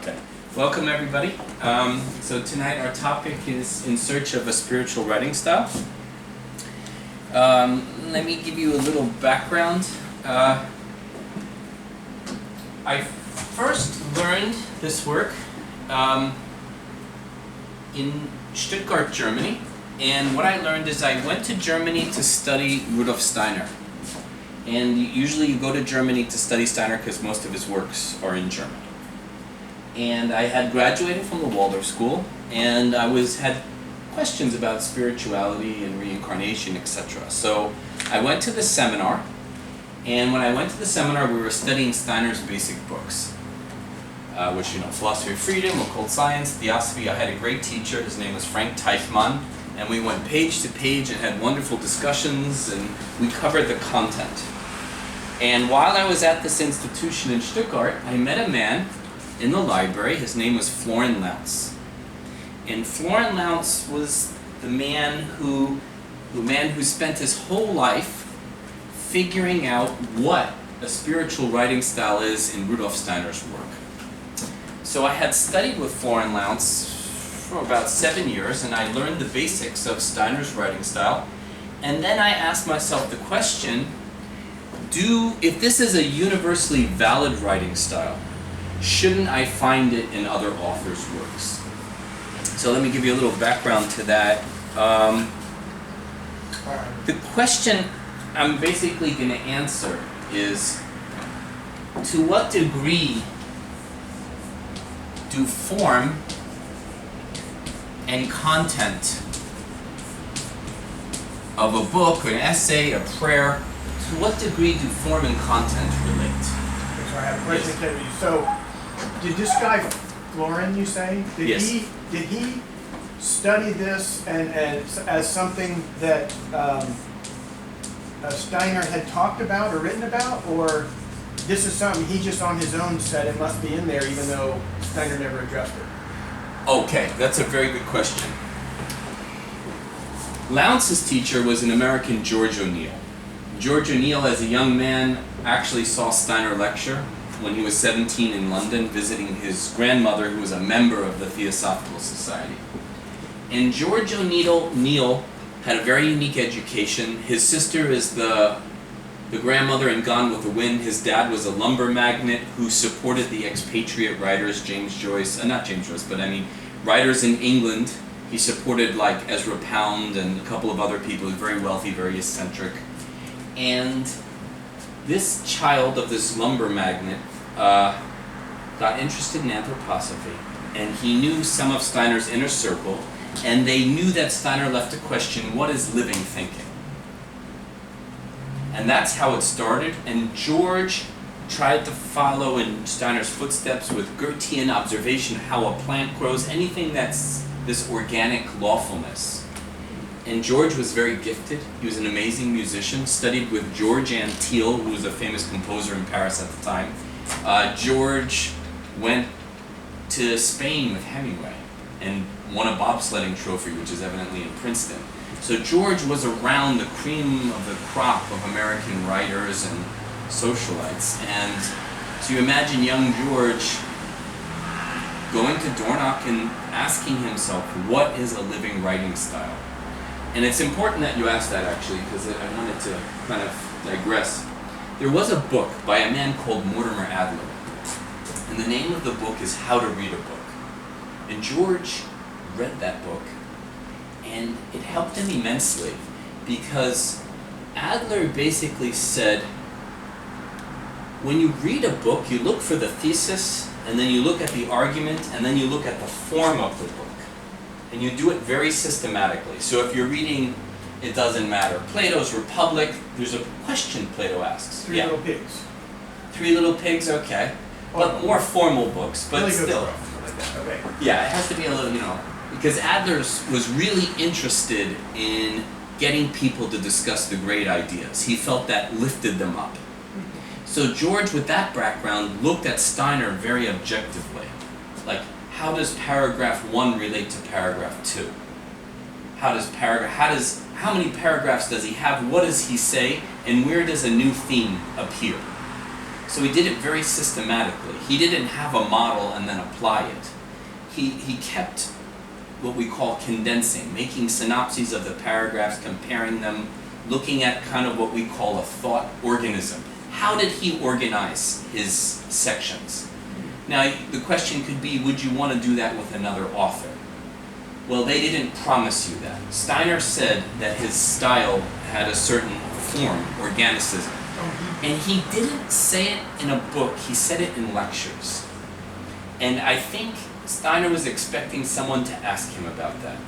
Okay. Welcome, everybody. So tonight our topic is In Search of a Spiritual Writing Style. Let me give you a little background. I first learned this work in Stuttgart, Germany. And what I learned is I went to Germany to study Rudolf Steiner. And usually you go to Germany to study Steiner because most of his works are in German. And I had graduated from the Waldorf School, and I had questions about spirituality and reincarnation, etc. So I went to the seminar, and when I went to the seminar, we were studying Steiner's basic books, which, Philosophy of Freedom, Occult Science, Theosophy. I had a great teacher. His name was Frank Teichmann, and we went page to page and had wonderful discussions, and we covered the content. And while I was at this institution in Stuttgart, I met a man in the library. His name was Floren. And Floren was the man who spent his whole life figuring out what a spiritual writing style is in Rudolf Steiner's work. So I had studied with Floren for about 7 years, and I learned the basics of Steiner's writing style. And then I asked myself the question, if this is a universally valid writing style, shouldn't I find it in other authors' works? So let me give you a little background to that. The question I'm basically going to answer is, to what degree do form and content of a book, or an essay, a prayer, to what degree do form and content relate? So I have a question for you. So, did this guy Floren, you say? Yes. Did he study this and as something that Steiner had talked about or written about, or this is something he just on his own said it must be in there, even though Steiner never addressed it? Okay, that's a very good question. Lounce's teacher was an American, George O'Neill. George O'Neill, as a young man, actually saw Steiner lecture when he was 17 in London, visiting his grandmother, who was a member of the Theosophical Society. And George O'Neill had a very unique education. His sister is the grandmother in Gone with the Wind. His dad was a lumber magnate who supported the expatriate writers, writers in England. He supported like Ezra Pound and a couple of other people. He was very wealthy, very eccentric. And this child of this lumber magnate got interested in anthroposophy, and he knew some of Steiner's inner circle, and they knew that Steiner left a question, what is living thinking? And that's how it started, and George tried to follow in Steiner's footsteps with Goethean observation of how a plant grows, anything that's this organic lawfulness. And George was very gifted. He was an amazing musician, studied with George Antheil, who was a famous composer in Paris at the time. George went to Spain with Hemingway and won a bobsledding trophy, which is evidently in Princeton. So George was around the cream of the crop of American writers and socialites. And so you imagine young George going to Dornoch and asking himself, what is a living writing style? And it's important that you ask that, actually, because I wanted to kind of digress. There was a book by a man called Mortimer Adler, and the name of the book is How to Read a Book. And George read that book, and it helped him immensely, because Adler basically said, when you read a book, you look for the thesis, and then you look at the argument, and then you look at the form of the book. And you do it very systematically. So if you're reading, it doesn't matter. Plato's Republic, there's a question Plato asks. Three Little Pigs. Three Little Pigs, okay. But more formal books, but really still. Like that. Okay. Yeah, it has to be a little, because Adler was really interested in getting people to discuss the great ideas. He felt that lifted them up. So George, with that background, looked at Steiner very objectively. Like, how does paragraph 1 relate to paragraph 2? How many paragraphs does he have? What does he say? And where does a new theme appear? So he did it very systematically. He didn't have a model and then apply it. He kept what we call condensing, making synopses of the paragraphs, comparing them, looking at kind of what we call a thought organism. How did he organize his sections? Now, the question could be, would you want to do that with another author? Well, they didn't promise you that. Steiner said that his style had a certain form, organicism. And he didn't say it in a book, he said it in lectures. And I think Steiner was expecting someone to ask him about that.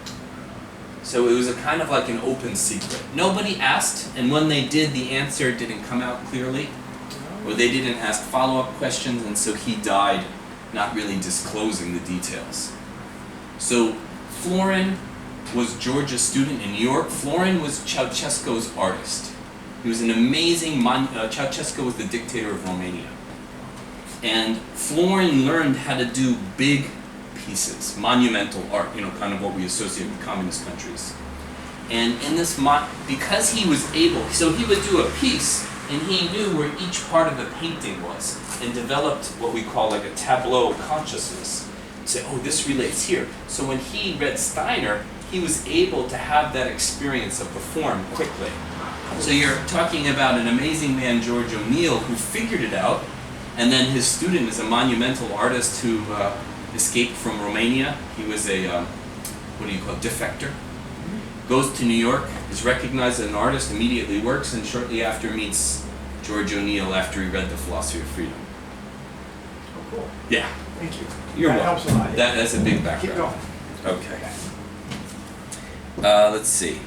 So it was a kind of like an open secret. Nobody asked, and when they did, the answer didn't come out clearly, or they didn't ask follow-up questions, and so he died not really disclosing the details. So Floren was Georgia's student in New York. Floren was Ceausescu's artist. He was an amazing, Ceausescu was the dictator of Romania. And Floren learned how to do big pieces, monumental art, kind of what we associate with communist countries. And in this, because he was able, so he would do a piece, and he knew where each part of the painting was, and developed what we call like a tableau consciousness. Say, oh, this relates here. So when he read Steiner, he was able to have that experience of the form quickly. So you're talking about an amazing man, George O'Neill, who figured it out, and then his student is a monumental artist who escaped from Romania. He was a, defector. Goes to New York, is recognized as an artist, immediately works, and shortly after meets George O'Neill after he read The Philosophy of Freedom. Oh, cool. Yeah. Thank you. You're that welcome. helps a lot. That's a big background. Keep going. Okay. Let's see.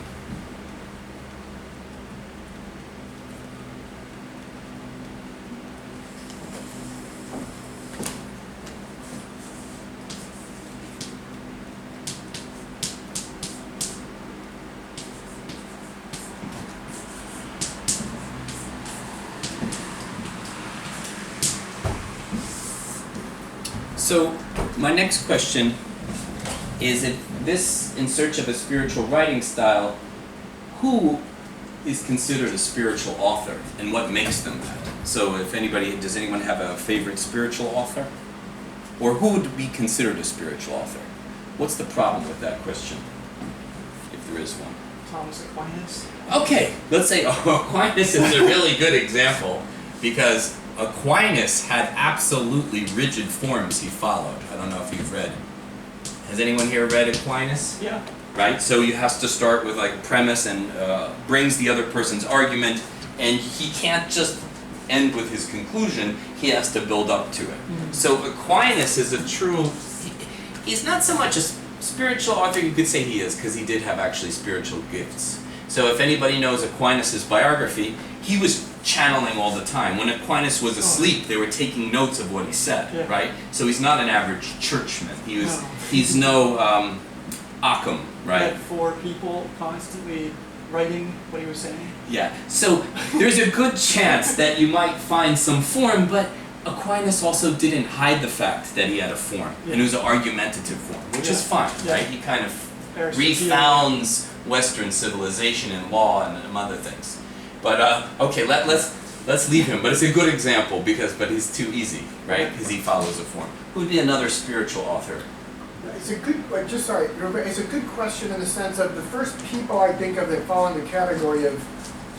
So, my next question is, if this in search of a spiritual writing style, who is considered a spiritual author and what makes them that? So if does anyone have a favorite spiritual author? Or who would be considered a spiritual author? What's the problem with that question, if there is one? Thomas Aquinas. Okay, let's say Aquinas is a really good example, because Aquinas had absolutely rigid forms he followed. I don't know if you've read. Has anyone here read Aquinas? Yeah. Right? So he has to start with like premise and brings the other person's argument, and he can't just end with his conclusion, he has to build up to it. Mm-hmm. So Aquinas is a true, he's not so much a spiritual author, you could say he is, because he did have actually spiritual gifts. So if anybody knows Aquinas' biography, he was channeling all the time. When Aquinas was asleep, they were taking notes of what he said, right? So he's not an average churchman. He's no Occam, right? Had 4 people constantly writing what he was saying. Yeah. So there's a good chance that you might find some form, but Aquinas also didn't hide the fact that he had a form, and it was an argumentative form, which is fine, right? He kind of refounds Western civilization and law and other things. But okay, let's leave him. But it's a good example but he's too easy, right? Because he follows a form. Who would be another spiritual author? It's a good, it's a good question in the sense of the first people I think of that fall in the category of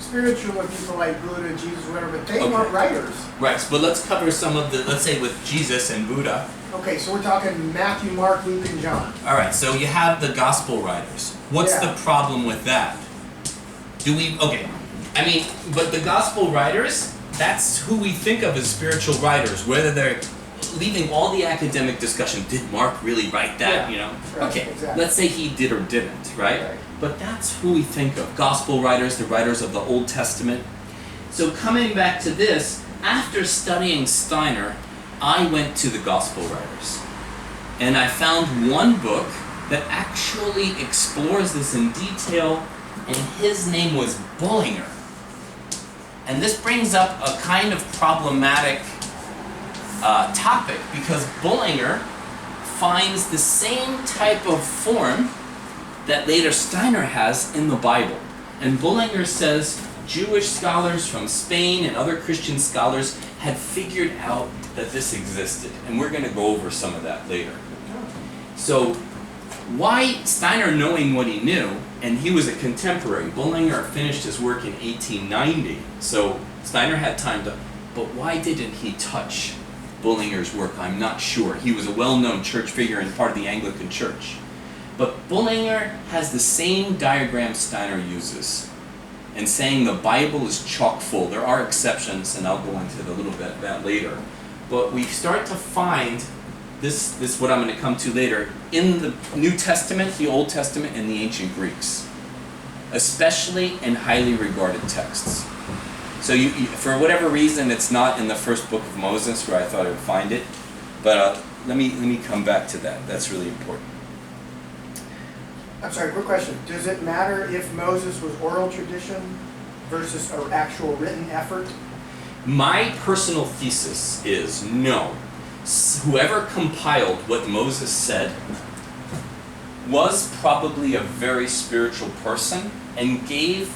spiritual are people like Buddha, Jesus, whatever, but they weren't writers. Right, but let's cover some of the, let's say with Jesus and Buddha. Okay, so we're talking Matthew, Mark, Luke, and John. Alright, so you have the gospel writers. What's the problem with that? But the gospel writers, that's who we think of as spiritual writers, whether they're leaving all the academic discussion, did Mark really write that, Right, okay, exactly. let's say he did or didn't, right? But that's who we think of, gospel writers, the writers of the Old Testament. So coming back to this, after studying Steiner, I went to the gospel writers. And I found one book that actually explores this in detail, and his name was Bullinger. And this brings up a kind of problematic topic, because Bullinger finds the same type of form that later Steiner has in the Bible. And Bullinger says, Jewish scholars from Spain and other Christian scholars had figured out that this existed, and we're going to go over some of that later. So why Steiner, knowing what he knew, and he was a contemporary, Bullinger finished his work in 1890, so Steiner had time to, but why didn't he touch Bullinger's work? I'm not sure. He was a well-known church figure and part of the Anglican Church. But Bullinger has the same diagram Steiner uses, and saying the Bible is chock full. There are exceptions, and I'll go into a little bit of that later. But we start to find this what I'm going to come to later, in the New Testament, the Old Testament, and the ancient Greeks, especially in highly regarded texts. So you, for whatever reason, it's not in the first book of Moses where I thought I would find it, but let me come back to that. That's really important. I'm sorry, quick question. Does it matter if Moses was oral tradition versus an actual written effort? My personal thesis is no. Whoever compiled what Moses said was probably a very spiritual person and gave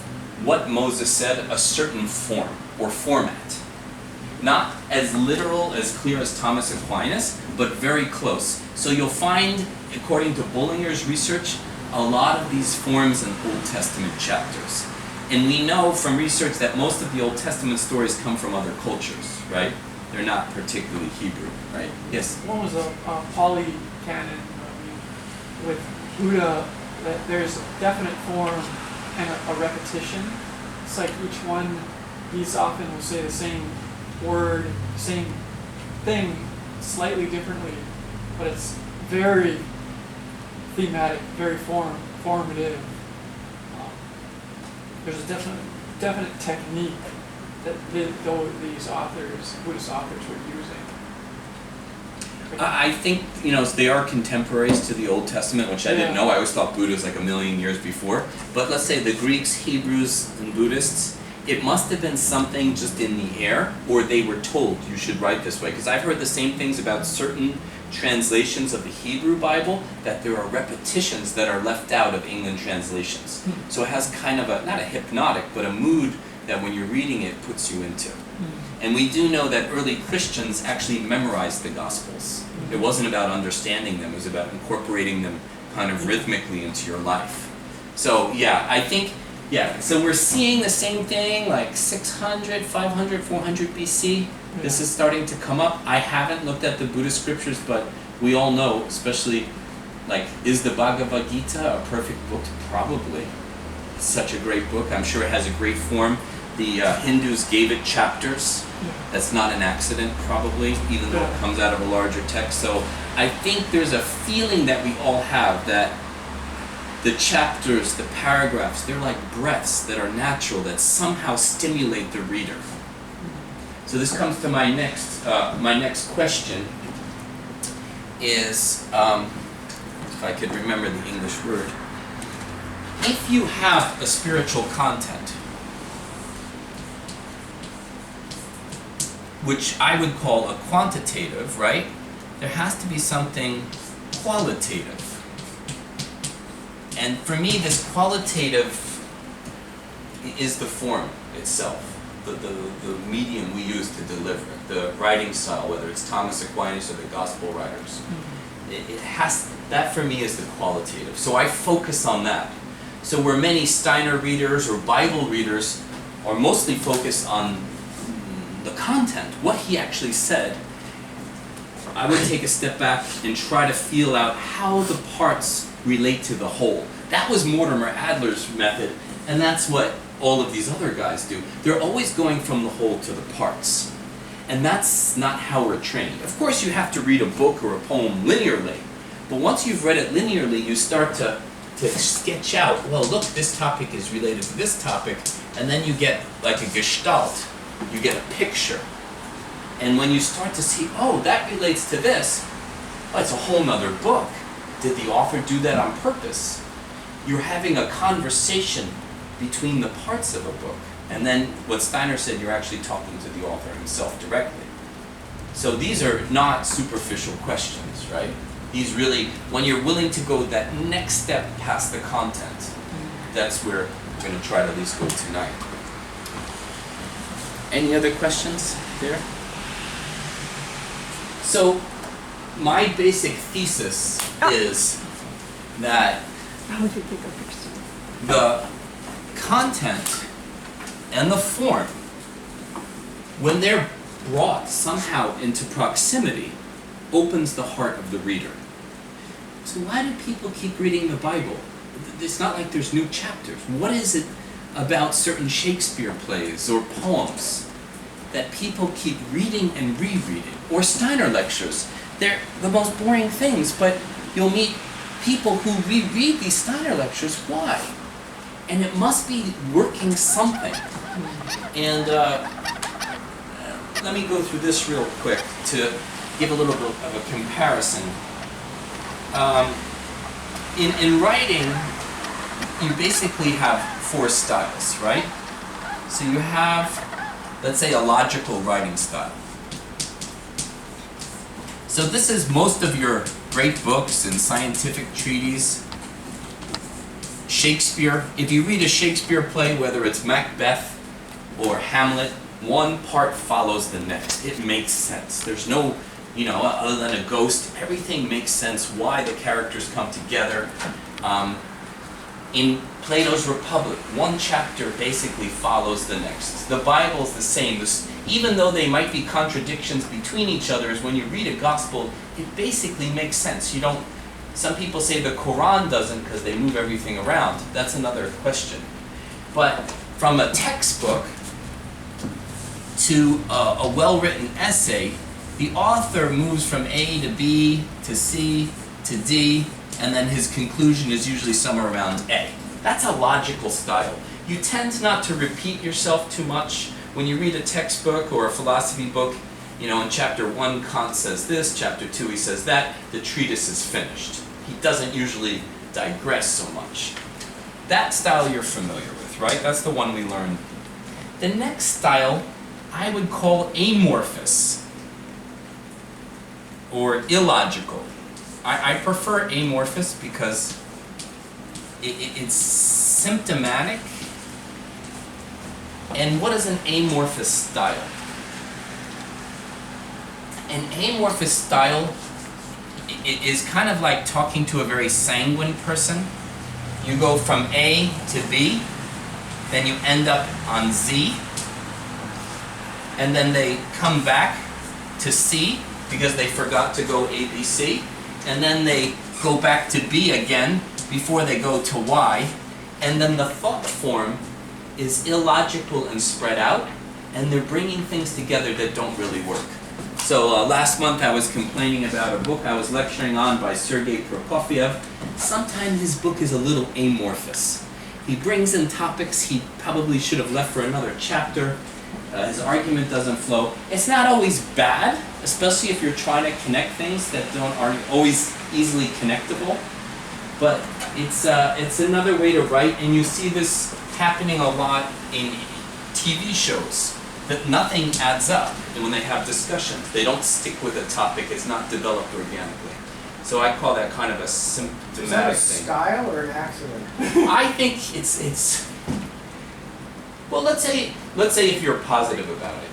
what Moses said a certain form or format. Not as literal, as clear as Thomas Aquinas, but very close. So you'll find, according to Bullinger's research, a lot of these forms in Old Testament chapters. And we know from research that most of the Old Testament stories come from other cultures, right? They're not particularly Hebrew, right? Yes? One was a polycanon with Buddha, that there's a definite form and a repetition. It's like each one, these often will say the same word, same thing, slightly differently, but it's very thematic, very formative. There's a definite technique that these authors, Buddhist authors, were using. I think, they are contemporaries to the Old Testament, which I didn't know. I always thought Buddha was like a million years before. But let's say the Greeks, Hebrews, and Buddhists, it must have been something just in the air, or they were told you should write this way. Because I've heard the same things about certain translations of the Hebrew Bible, that there are repetitions that are left out of England translations. So it has kind of not a hypnotic, but a mood that when you're reading it puts you into. And we do know that early Christians actually memorized the Gospels. It wasn't about understanding them, it was about incorporating them kind of rhythmically into your life. So I think, so we're seeing the same thing like 600, 500, 400 BC. This is starting to come up. I haven't looked at the Buddhist scriptures, but we all know, especially, is the Bhagavad Gita a perfect book? Probably. It's such a great book. I'm sure it has a great form. The Hindus gave it chapters. That's not an accident, probably, even though it comes out of a larger text. So I think there's a feeling that we all have that the chapters, the paragraphs, they're like breaths that are natural, that somehow stimulate the reader. So this comes to my next question is, if I could remember the English word, if you have a spiritual content, which I would call a quantitative, right? There has to be something qualitative. And for me, this qualitative is the form itself, the medium we use to deliver it, the writing style, whether it's Thomas Aquinas or the Gospel writers. It has, that for me is the qualitative. So I focus on that. So where many Steiner readers or Bible readers are mostly focused on the content, what he actually said, I would take a step back and try to feel out how the parts relate to the whole. That was Mortimer Adler's method, and that's what all of these other guys do. They're always going from the whole to the parts. And that's not how we're trained. Of course, you have to read a book or a poem linearly, but once you've read it linearly, you start to sketch out, well, look, this topic is related to this topic, and then you get like a gestalt. You get a picture. And when you start to see, oh, that relates to this, oh, it's a whole nother book. Did the author do that on purpose? You're having a conversation between the parts of a book. And then what Steiner said, you're actually talking to the author himself directly. So these are not superficial questions, right? These really, when you're willing to go that next step past the content, that's where we're going to try to at least go tonight. Any other questions there? So, my basic thesis is that the content and the form, when they're brought somehow into proximity, opens the heart of the reader. So why do people keep reading the Bible? It's not like there's new chapters. What is it about certain Shakespeare plays or poems that people keep reading and rereading? Or Steiner lectures. They're the most boring things, but you'll meet people who reread these Steiner lectures. Why? And it must be working something. And let me go through this real quick to give a little bit of a comparison. In writing, you basically have 4 styles, right? So you have, let's say, a logical writing style. So this is most of your great books and scientific treatises. Shakespeare, if you read a Shakespeare play, whether it's Macbeth or Hamlet, one part follows the next. It makes sense. There's no, other than a ghost, everything makes sense, why the characters come together. In Plato's Republic, one chapter basically follows the next. The Bible's the same. Even though they might be contradictions between each other, when you read a gospel, it basically makes sense. Some people say the Quran doesn't because they move everything around. That's another question. But from a textbook to a well-written essay, the author moves from A to B to C to D, and then his conclusion is usually somewhere around A. That's a logical style. You tend not to repeat yourself too much. When you read a textbook or a philosophy book, in chapter 1 Kant says this, chapter 2 he says that, the treatise is finished. He doesn't usually digress so much. That style you're familiar with, right? That's the one we learned. The next style I would call amorphous or illogical. I prefer amorphous because it's symptomatic. And what is an amorphous style? An amorphous style is kind of like talking to a very sanguine person. You go from A to B, then you end up on Z, and then they come back to C because they forgot to go A, B, C, and then they go back to B again before they go to Y, and then the thought form is illogical and spread out, and they're bringing things together that don't really work. So last month I was complaining about a book I was lecturing on by Sergei Prokofiev. Sometimes his book is a little amorphous. He brings in topics he probably should have left for another chapter. His argument doesn't flow. It's not always bad, especially if you're trying to connect things that aren't always easily connectable. But it's another way to write, and you see this happening a lot in TV shows, that nothing adds up when they have discussions. They don't stick with a topic, it's not developed organically. So I call that kind of a symptomatic thing. Is that a style or an accident? I think it's well, let's say if you're positive about it.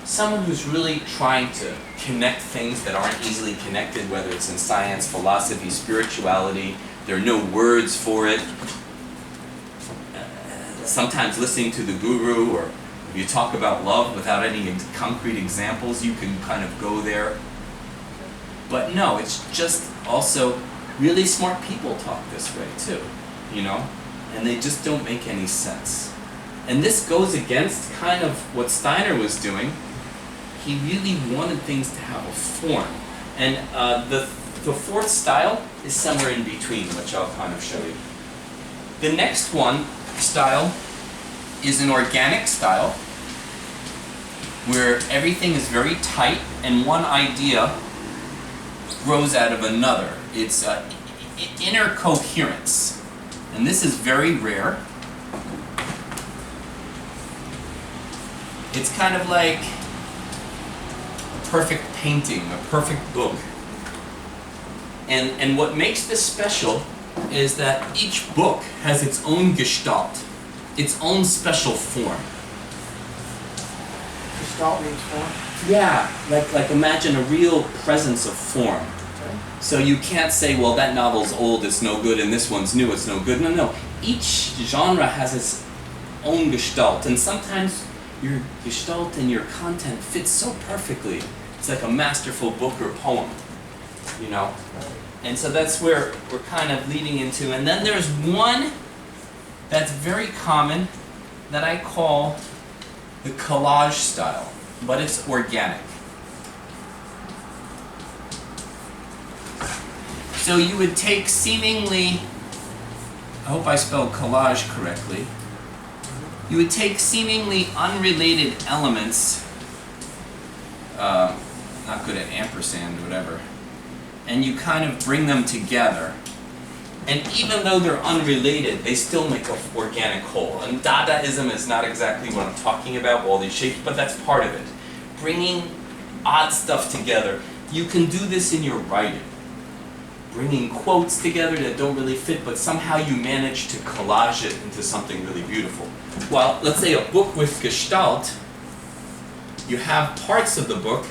Someone who's really trying to connect things that aren't easily connected, whether it's in science, philosophy, spirituality, there are no words for it. Sometimes listening to the guru, or if you talk about love without any concrete examples, you can kind of go there. But no, it's just also really smart people talk this way too, and they just don't make any sense. And this goes against kind of what Steiner was doing. He really wanted things to have a form. And the fourth style is somewhere in between, which I'll kind of show you. The next style is an organic style where everything is very tight and one idea grows out of another. It's inner coherence, and this is very rare. It's kind of like a perfect painting, a perfect book. And what makes this special is that each book has its own Gestalt, its own special form. Gestalt means form. Yeah, like imagine a real presence of form. Okay. So you can't say, well, that novel's old, it's no good, and this one's new, it's no good. No. Each genre has its own Gestalt, and sometimes your Gestalt and your content fits so perfectly. It's like a masterful book or poem, you know? And so that's where we're kind of leading into. And then there's one that's very common that I call the collage style, but it's organic. So you would take seemingly, I hope I spelled collage correctly, you would take seemingly unrelated elements, not good at ampersand or whatever, and you kind of bring them together. And even though they're unrelated, they still make an organic whole. And Dadaism is not exactly what I'm talking about, all these shapes, but that's part of it. Bringing odd stuff together. You can do this in your writing. Bringing quotes together that don't really fit, but somehow you manage to collage it into something really beautiful. Well, let's say a book with Gestalt, you have parts of the book,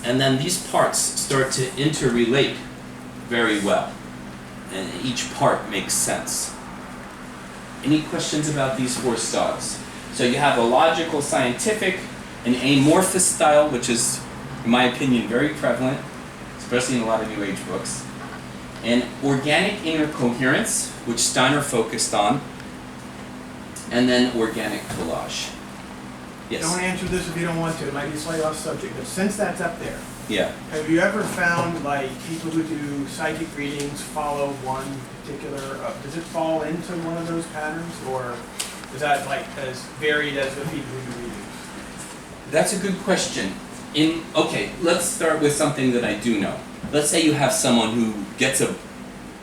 and then these parts start to interrelate very well. And each part makes sense. Any questions about these four styles? So you have a logical, scientific, an amorphous style, which is, in my opinion, very prevalent, especially in a lot of New Age books. And organic inner coherence, which Steiner focused on, and then organic collage. Yes? Don't answer this if you don't want to. It might be slightly off subject, but since that's up there, Yeah. have you ever found like people who do psychic readings follow one particular? Does it fall into one of those patterns, or is that like as varied as the people who do readings? That's a good question. Okay, let's start with something that I do know. Let's say you have someone who gets a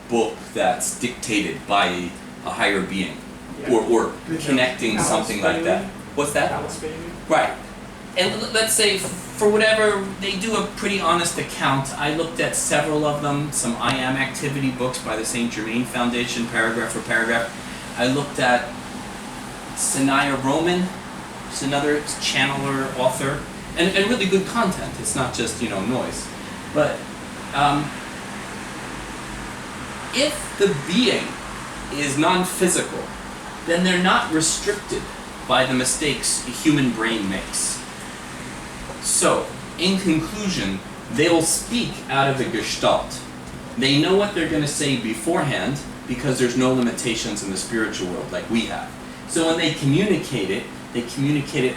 book that's dictated by a higher being, Yeah. or Good job. connecting Alice something like that. Bailey. What's that? Alice Bailey. Right. And let's say, for whatever, they do a pretty honest account. I looked at several of them, some I Am activity books by the St. Germain Foundation, paragraph for paragraph. I looked at Sanaya Roman, who's another channeler, author, and really good content. It's not just, noise. But if the being is non-physical, then they're not restricted by the mistakes the human brain makes. So, in conclusion, they'll speak out of a Gestalt. They know what they're going to say beforehand because there's no limitations in the spiritual world like we have. So when they communicate it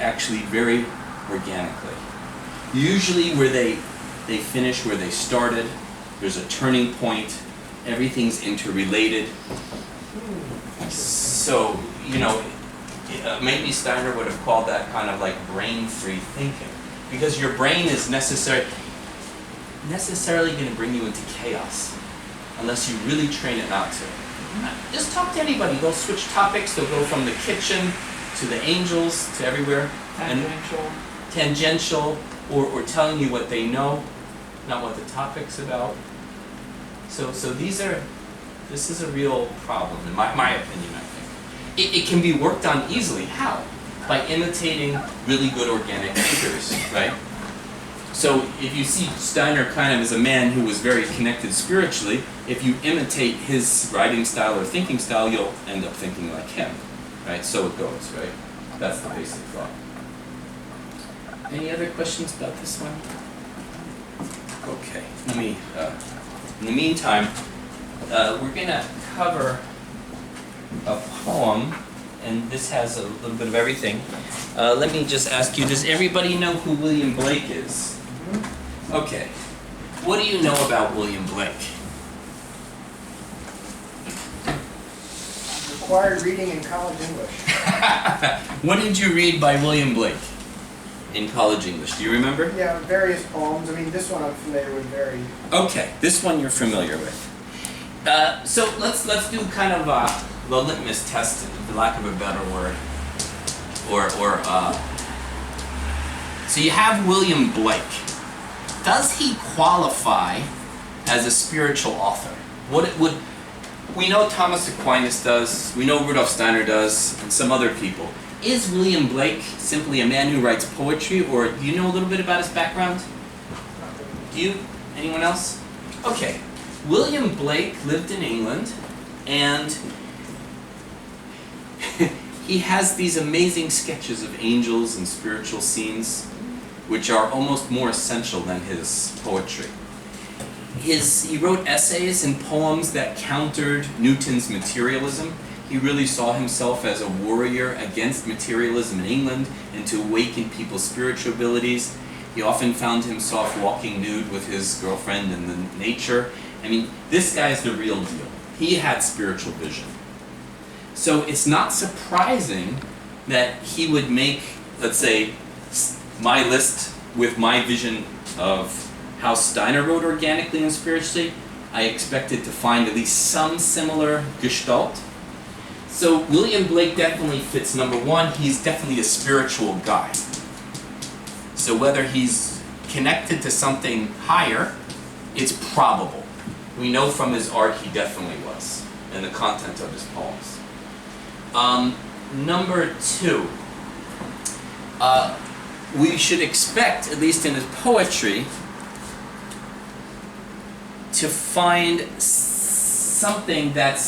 actually very organically. Usually where they finish where they started, there's a turning point, everything's interrelated. So, maybe Steiner would have called that kind of like brain-free thinking. Because your brain is necessarily going to bring you into chaos unless you really train it not to. Just talk to anybody. They'll switch topics. They'll go from the kitchen to the angels to everywhere. Tangential, or telling you what they know, not what the topic's about. So this is a real problem, in my opinion, I think. It can be worked on easily. How? By imitating really good organic thinkers, right? So if you see Steiner kind of as a man who was very connected spiritually, if you imitate his writing style or thinking style, you'll end up thinking like him, right? So it goes, right? That's the basic thought. Any other questions about this one? Okay, let me, in the meantime, we're going to cover a poem, and this has a little bit of everything. Let me just ask you, does everybody know who William Blake is? Okay. What do you know about William Blake? Required reading in college English. What did you read by William Blake in college English? Do you remember? Yeah, various poems. I mean, this one I'm familiar with very. Okay, this one you're familiar with. So let's do kind of the litmus test, for lack of a better word. So you have William Blake. Does he qualify as a spiritual author? We know Thomas Aquinas does, we know Rudolf Steiner does, and some other people. is William Blake simply a man who writes poetry, or do you know a little bit about his background? Do you? Anyone else? Okay. William Blake lived in England, and he has these amazing sketches of angels and spiritual scenes, which are almost more essential than his poetry. He wrote essays and poems that countered Newton's materialism. He really saw himself as a warrior against materialism in England and to awaken people's spiritual abilities. He often found himself walking nude with his girlfriend in the nature. I mean, this guy is the real deal. He had spiritual vision. So it's not surprising that he would make, let's say, my list with my vision of how Steiner wrote organically and spiritually. I expected to find at least some similar Gestalt. So William Blake definitely fits number one. He's definitely a spiritual guy. So whether he's connected to something higher, it's probable. We know from his art he definitely was, and the content of his poems. Number two, we should expect, at least in his poetry, to find something that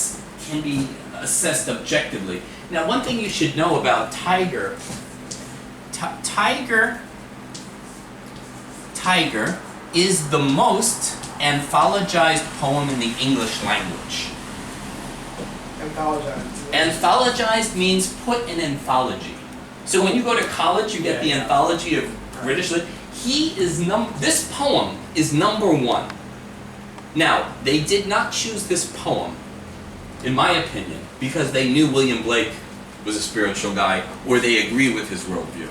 can be assessed objectively. Now, one thing you should know about Tyger, Tyger is the most anthologized poem in the English language. Anthologized means put in anthology. So when you go to college, you get the anthology of British literature. This poem is number one. Now, they did not choose this poem, in my opinion, because they knew William Blake was a spiritual guy, or they agree with his worldview.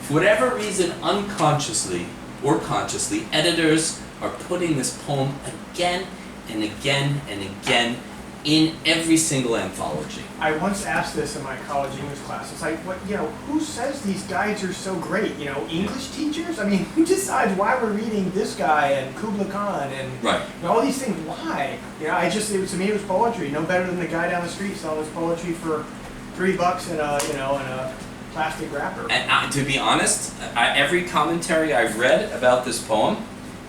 For whatever reason, unconsciously or consciously, editors are putting this poem again and again and again in every single anthology. I once asked this in my college English class. It's like, who says these guides are so great? English teachers? I mean, who decides why we're reading this guy and Kubla Khan and Right. all these things? Why? To me, it was poetry. No better than the guy down the street selling his poetry for $3 in a plastic wrapper. And to be honest, every commentary I've read about this poem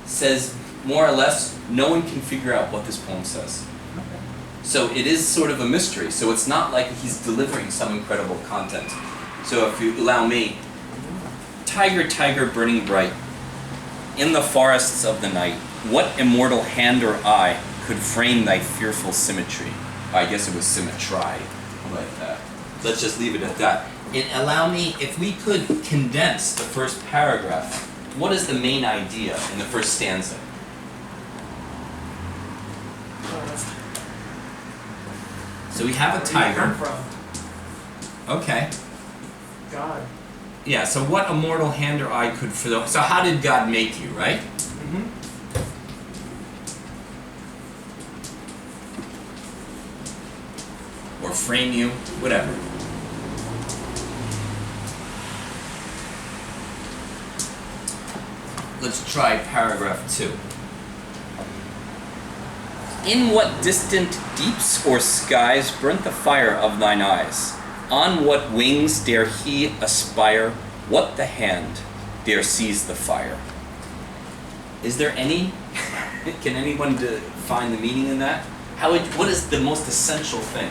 says more or less no one can figure out what this poem says. So it is sort of a mystery. So it's not like he's delivering some incredible content. So if you allow me, Tyger, Tyger, burning bright, in the forests of the night, what immortal hand or eye could frame thy fearful symmetry? I guess it was symmetry, but let's just leave it at that. And allow me, if we could condense the first paragraph, what is the main idea in the first stanza? So we have a tiger. Where did it come from? Okay. God. Yeah, so what immortal hand or eye could so how did God make you, right? Mm-hmm. Or frame you, whatever. Let's try paragraph 2. In what distant deeps or skies burnt the fire of thine eyes? On what wings dare he aspire? What the hand dare seize the fire? Is there any? Can anyone find the meaning in that? What is the most essential thing?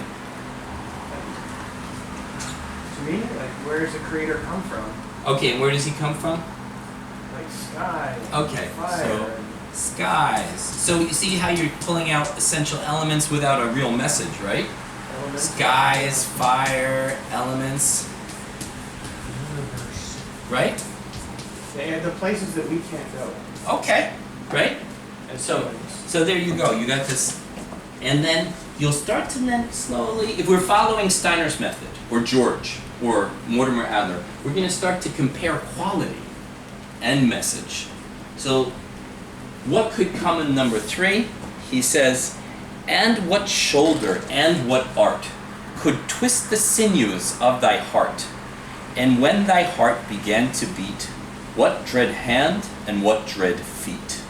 To me, where does the creator come from? Okay, and where does he come from? Like sky. Okay, fire. so skies. So you see how you're pulling out essential elements without a real message, right? Elements. Skies, fire, elements. Right? They are the places that we can't go. Okay, right? And So there you go. You got this, and then you'll start to then slowly, if we're following Steiner's method, or George, or Mortimer Adler, we're going to start to compare quality and message. So what could come in number 3? He says, and what shoulder and what art could twist the sinews of thy heart? And when thy heart began to beat, what dread hand and what dread feet?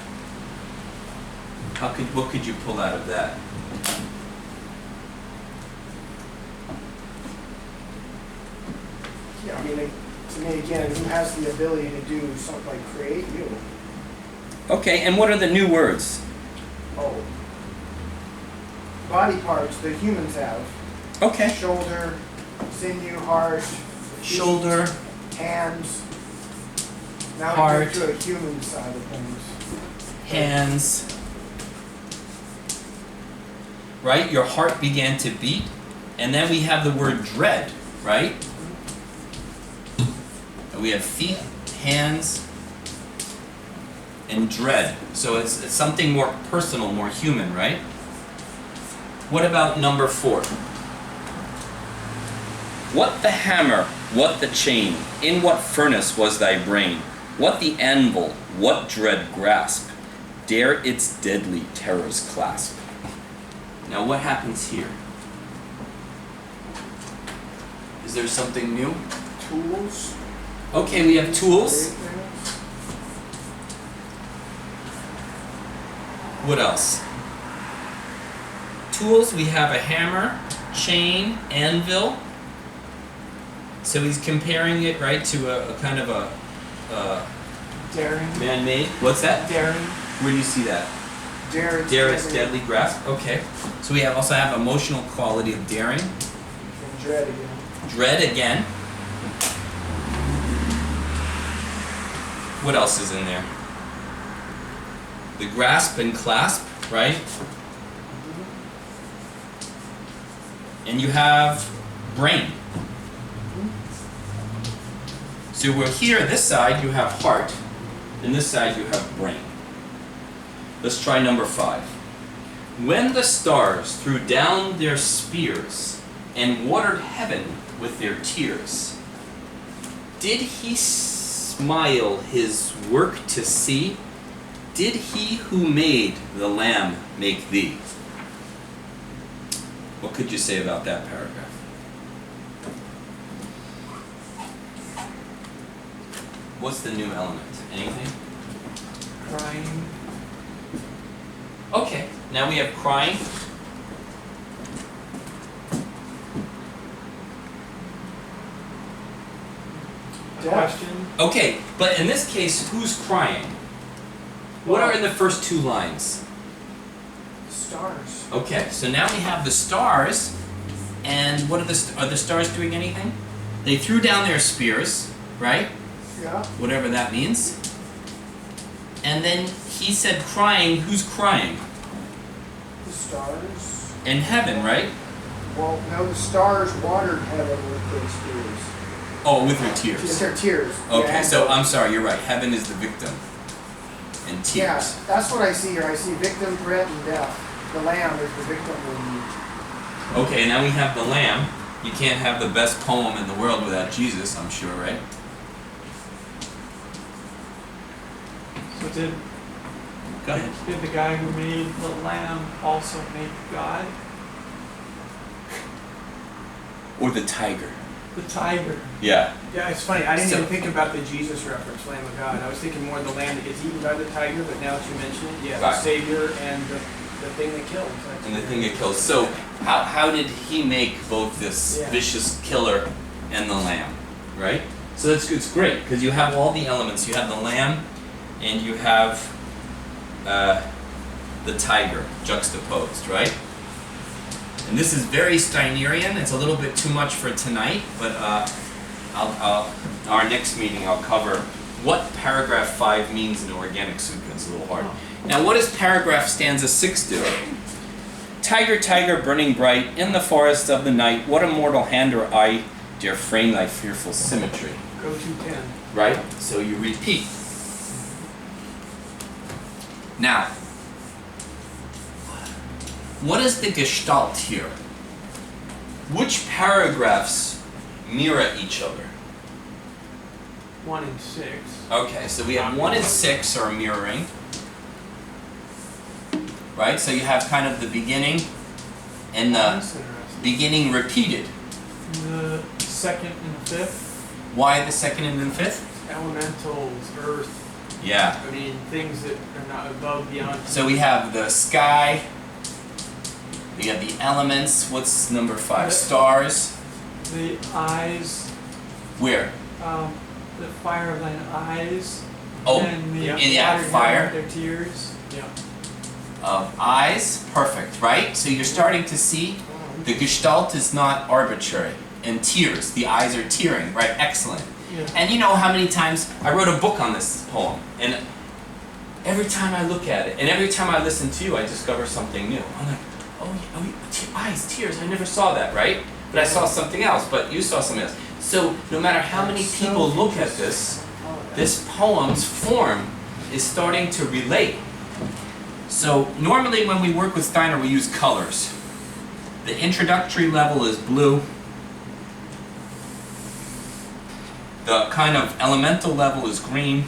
What could you pull out of that? mean, to me, again, who has the ability to do something like create you? Okay, and what are the new words? Oh. Body parts that humans have. Okay. Shoulder, sinew, heart, feet, Shoulder, hands. Now heart, we go to a human side of things. hands. Right? Your heart began to beat. And then we have the word dread, right? And we have feet, hands, and dread. So it's something more personal, more human, right? What about number 4? What the hammer, what the chain, in what furnace was thy brain? What the anvil, what dread grasp, dare its deadly terrors clasp? Now what happens here? Is there something new? Tools. Okay, we have tools. What else? Tools, we have a hammer, chain, anvil. So he's comparing it, right, to a kind of a Daring. man-made. What's that? Daring. Where do you see that? Dare its deadly grasp. Okay. So we also have emotional quality of daring. And dread again. Dread again. What else is in there? The grasp and clasp, right? And you have brain. So we're here, this side you have heart, and this side you have brain. Let's try number 5. When the stars threw down their spears and watered heaven with their tears, did he smile his work to see? Did he who made the lamb make thee? What could you say about that paragraph? What's the new element? Anything? Crying. Okay, now we have crying. Question. Okay, but in this case, who's crying? What are in the first 2 lines? Stars. Okay, so now we have the stars, and what are the stars doing anything? They threw down their spears, right? Yeah. Whatever that means. And then he said crying, who's crying? The stars. In heaven, right? Well, no, the stars watered heaven with their spears. Oh, with your It's tears. their tears. Okay, Yeah. so I'm sorry, you're right. Heaven is the victim. And tears. Yeah, that's what I see here. I see victim, threat, and death. The lamb is the victim. Okay, now we have the lamb. You can't have the best poem in the world without Jesus, I'm sure, right? So did Go ahead. did the guy who made the lamb also make God? Or the tiger. The tiger. Yeah. Yeah, it's funny. I didn't So- even think about the Jesus reference, Lamb of God. I was thinking more of the lamb that gets eaten by the tiger, but now that you mention it, yeah, the Right. Savior and the thing that kills. And the thing that kills. So how did he make both this Yeah. vicious killer and the lamb? Right? So it's great because you have all the elements. You have the lamb and you have the tiger juxtaposed, right? And this is very Steinerian. It's a little bit too much for tonight, but our next meeting I'll cover what paragraph 5 means in organic sequence. A little hard. Now, what does paragraph stanza 6 do? Tiger, tiger, burning bright, in the forest of the night, what a mortal hand or eye dare frame thy fearful symmetry? Go to 10. Right? So you repeat. Now, what is the Gestalt here? Which paragraphs mirror each other? 1 and 6. Okay, so we have 1 and 6 are mirroring. Right? So you have kind of the beginning and the That's interesting. beginning repeated. The second and the fifth. Why the second and the fifth? Elementals, earth. Yeah. I mean, things that are not above, beyond. So we have the sky. We have the elements. What's number 5? Stars. The eyes. Where? The fire of thine eyes. Oh, and the yeah. In the water fire. their tears. Yeah. Of eyes, perfect, right? So you're starting to see the Gestalt is not arbitrary. And tears, the eyes are tearing, right? Excellent. Yeah. And you know how many times I wrote a book on this poem, and every time I look at it, and every time I listen to you, I discover something new. I'm like, eyes, tears, I never saw that, right? But I saw something else, but you saw something else. So no matter how many people look at this poem's form is starting to relate. So normally when we work with Steiner, we use colors. The introductory level is blue. The kind of elemental level is green.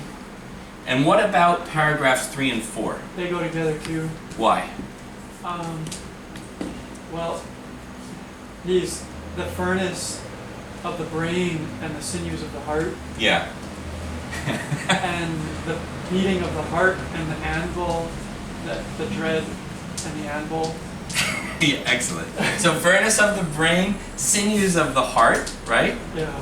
And what about paragraphs 3 and 4? They go together too. Why? Well, the furnace of the brain and the sinews of the heart, Yeah. and the beating of the heart and the anvil, the dread and the anvil. Yeah, excellent. So furnace of the brain, sinews of the heart, right? Yeah.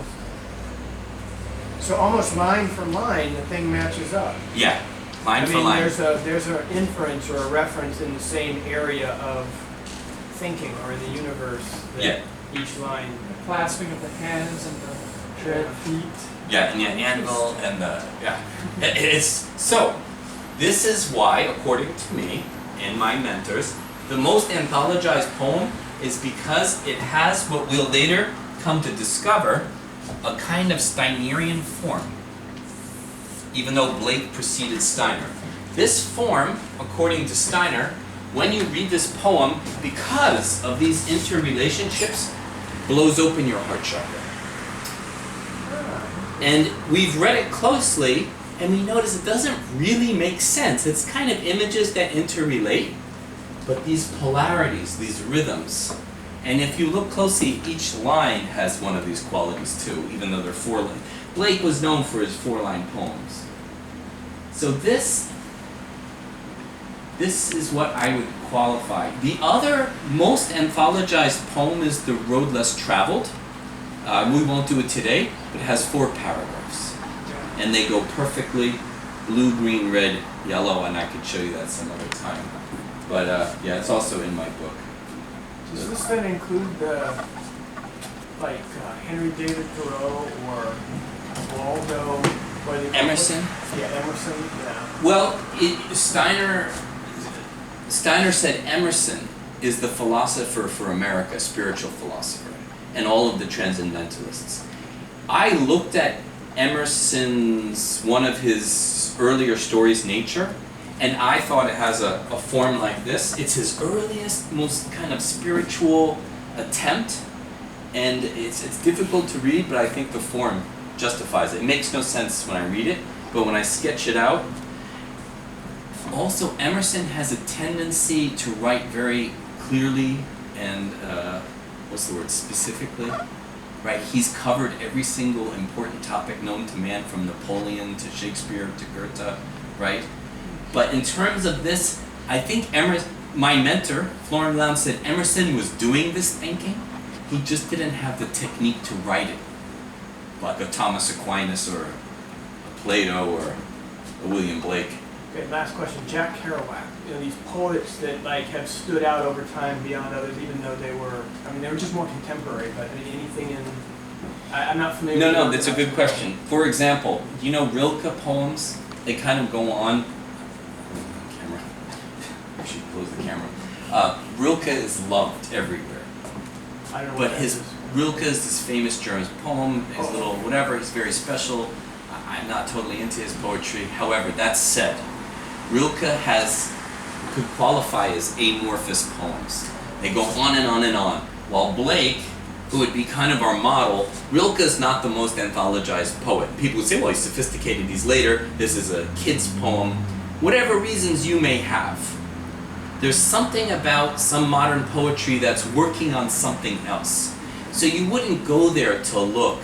So almost line for line, the thing matches up. Yeah. Line for line. There's an inference or a reference in the same area of thinking or in the universe that Yeah. each line. The clasping of the hands and the dread feet. Yeah, and the anvil and the, yeah. It's, so, this is why, according to me and my mentors, the most anthologized poem is because it has what we'll later come to discover, a kind of Steinerian form, even though Blake preceded Steiner. This form, according to Steiner, when you read this poem, because of these interrelationships, blows open your heart chakra. And we've read it closely, and we notice it doesn't really make sense. It's kind of images that interrelate, but these polarities, these rhythms, and if you look closely, each line has one of these qualities too, even though they're 4-line. Blake was known for his 4-line poems. So this is what I would qualify. The other most anthologized poem is The Road Less Traveled. We won't do it today, but it has 4 paragraphs. And they go perfectly blue, green, red, yellow, and I could show you that some other time. But yeah, it's also in my book. Does this then include the, Henry David Thoreau or Waldo? What do they call it? Emerson? Yeah, Emerson, yeah. Well, Steiner said Emerson is the philosopher for America, spiritual philosopher, and all of the transcendentalists. I looked at Emerson's, one of his earlier stories, Nature, and I thought it has a form like this. It's his earliest, most kind of spiritual attempt, and it's difficult to read, but I think the form justifies it. It makes no sense when I read it, but when I sketch it out. Also, Emerson has a tendency to write very clearly and, specifically, right? He's covered every single important topic known to man, from Napoleon to Shakespeare to Goethe, right? But in terms of this, I think my mentor, Floren, said Emerson was doing this thinking, he just didn't have the technique to write it, like a Thomas Aquinas or a Plato or a William Blake. Okay, last question. Jack Kerouac. These poets that have stood out over time beyond others, even though they were just more contemporary. But anything in, I'm not familiar. No, that's a good question. For example, Rilke poems? They kind of go on. Camera. I should close the camera. Rilke is loved everywhere. I don't know. But Rilke is this famous German poem, his little whatever. He's very special. I'm not totally into his poetry. However, that said, Rilke could qualify as amorphous poems. They go on and on and on. While Blake, who would be kind of our model, Rilke is not the most anthologized poet. People would say, well, he's sophisticated, he's later, this is a kid's poem. Whatever reasons you may have, there's something about some modern poetry that's working on something else. So you wouldn't go there to look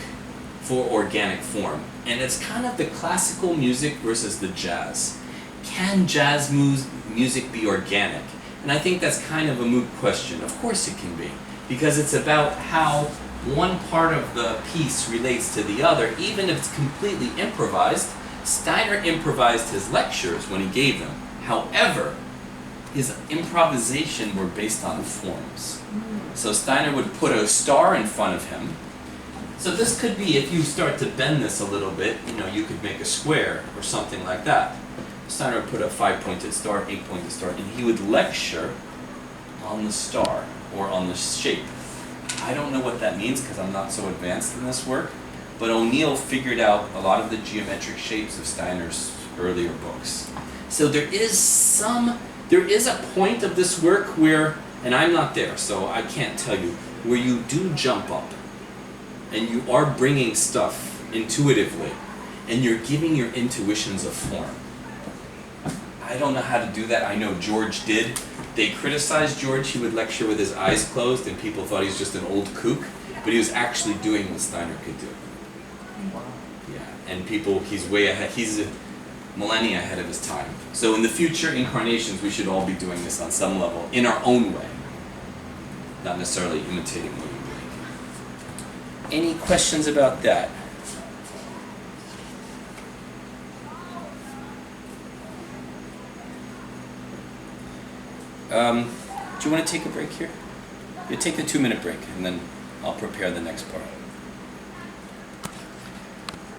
for organic form. And it's kind of the classical music versus the jazz. Can jazz music be organic? And I think that's kind of a moot question. Of course it can be, because it's about how one part of the piece relates to the other, even if it's completely improvised. Steiner improvised his lectures when he gave them. However, his improvisation were based on forms. So Steiner would put a star in front of him. So this could be, if you start to bend this a little bit, you could make a square or something like that. Steiner would put a 5-pointed star, 8-pointed star, and he would lecture on the star or on the shape. I don't know what that means because I'm not so advanced in this work, but O'Neill figured out a lot of the geometric shapes of Steiner's earlier books. So there is a point of this work where, and I'm not there, so I can't tell you, where you do jump up and you are bringing stuff intuitively and you're giving your intuitions a form. I don't know how to do that. I know George did. They criticized George. He would lecture with his eyes closed and people thought he was just an old kook, but he was actually doing what Steiner could do. Yeah, and he's way ahead. He's a millennia ahead of his time. So in the future incarnations, we should all be doing this on some level, in our own way, not necessarily imitating what you're doing. Any questions about that? Do you want to take a break here? You take the 2-minute break, and then I'll prepare the next part.